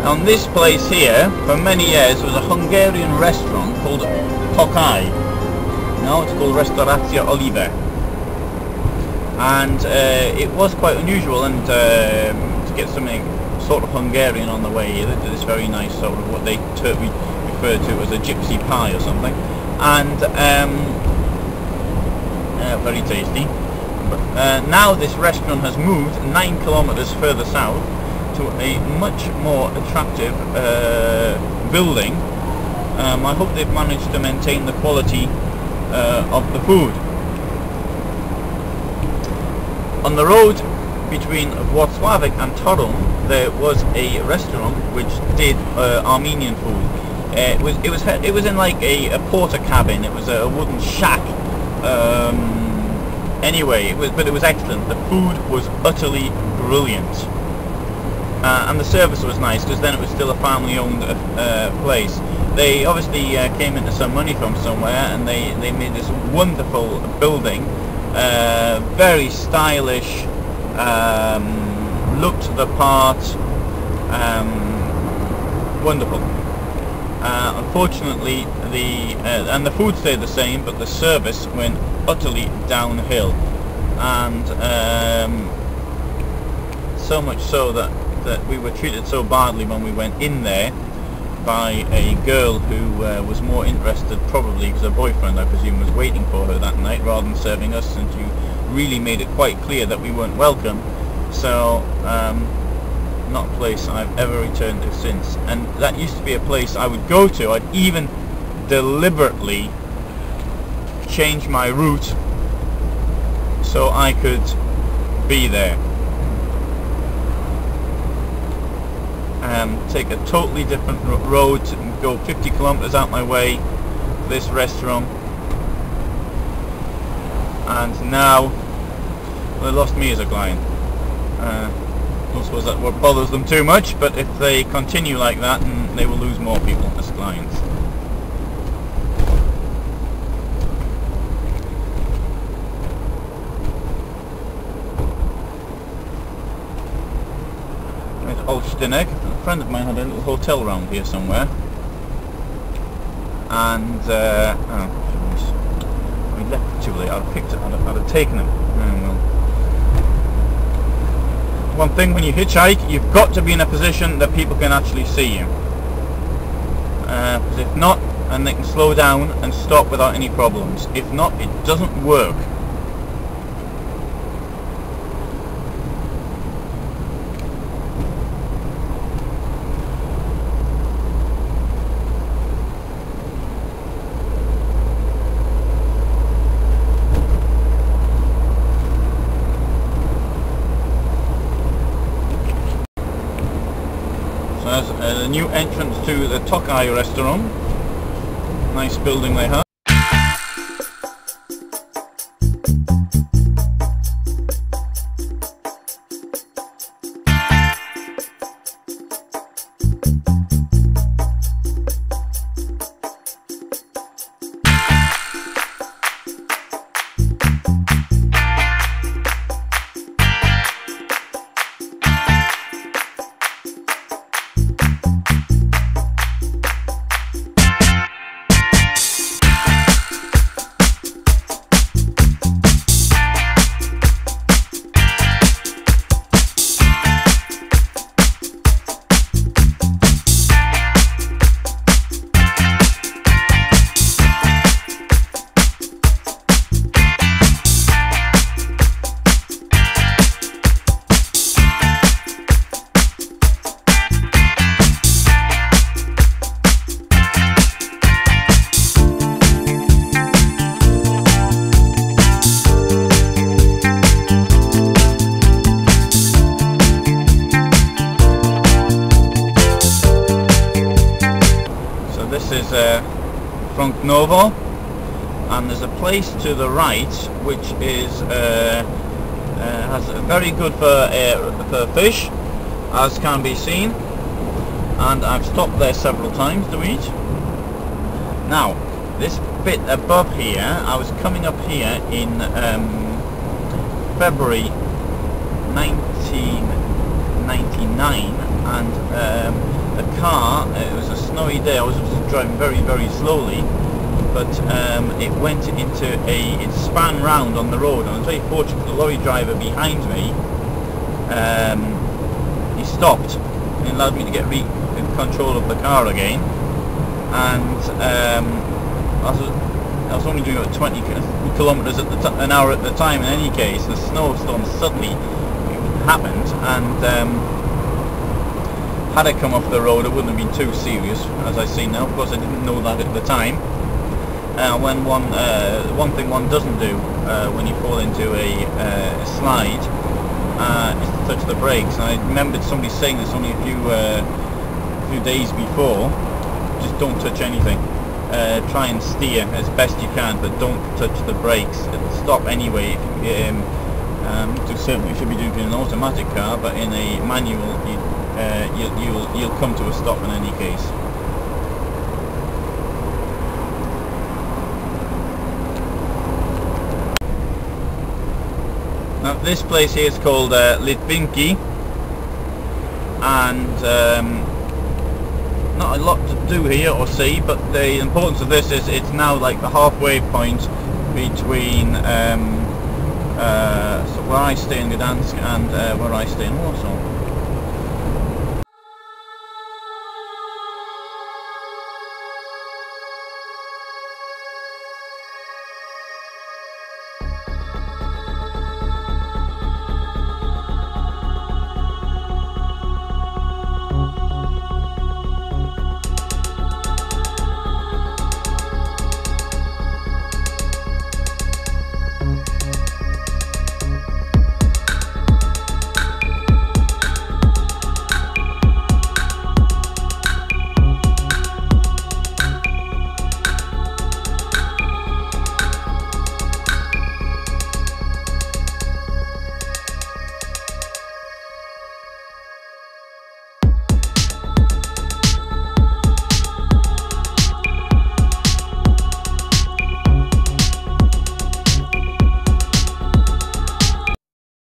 On this place here, for many years, was a Hungarian restaurant called Tokaj. Now it's called Restauracja Olive. And it was quite unusual, and to get something sort of Hungarian on the way, they did this very nice sort of what they refer to as a gypsy pie or something. And very tasty. But now this restaurant has moved 9 kilometers further south to a much more attractive building. I hope they've managed to maintain the quality of the food. On the road between Włocławek and Toruń there was a restaurant which did Armenian food. It was in like a porter cabin. It was a wooden shack. Anyway, but it was excellent. The food was utterly brilliant. And the service was nice, because then it was still a family-owned place. They obviously came into some money from somewhere, and they made this wonderful building, very stylish, looked the part, wonderful. Unfortunately, the food stayed the same, but the service went utterly downhill, and so much so that we were treated so badly when we went in there by a girl who was more interested, probably because her boyfriend, I presume, was waiting for her that night rather than serving us, and she really made it quite clear that we weren't welcome. So not a place I've ever returned to since. And that used to be a place I would go to. I'd even deliberately change my route so I could be there. Take a totally different road, go 50 kilometers out my way to this restaurant, and now they lost me as a client. I don't suppose that bothers them too much, but if they continue like that, then they will lose more people as clients. Olsztynek. A friend of mine had a little hotel around here somewhere, and we left too late. I'd have picked it. I'd have taken him. Well. One thing, when you hitchhike, you've got to be in a position that people can actually see you. Because if not, and they can slow down and stop without any problems. If not, it doesn't work. The new entrance to the Tokaj restaurant. Nice building they have. This is Front Novo, and there's a place to the right which is has very good for fish, as can be seen, and I've stopped there several times to eat. Now, this bit above here, I was coming up here in February 1999, and the car, it was a snowy day, I was driving very, very slowly, but it went into it span round on the road, and I was very fortunate. The lorry driver behind me, he stopped and allowed me to get control of the car again, and I was only doing about 20 kilometers an hour at the time. In any case, the snowstorm suddenly happened, and had I come off the road, it wouldn't have been too serious, as I see now. Of course, I didn't know that at the time. When one thing one doesn't do when you fall into a slide is to touch the brakes. And I remembered somebody saying this only a few days before. Just don't touch anything. Try and steer as best you can, but don't touch the brakes. It'll stop anyway. To certainly should be doing it in an automatic car, but in a manual, you'll come to a stop in any case. Now this place here is called Litwinki, and not a lot to do here or see, but the importance of this is it's now like the halfway point between so where I stay in Gdansk and where I stay in Warsaw.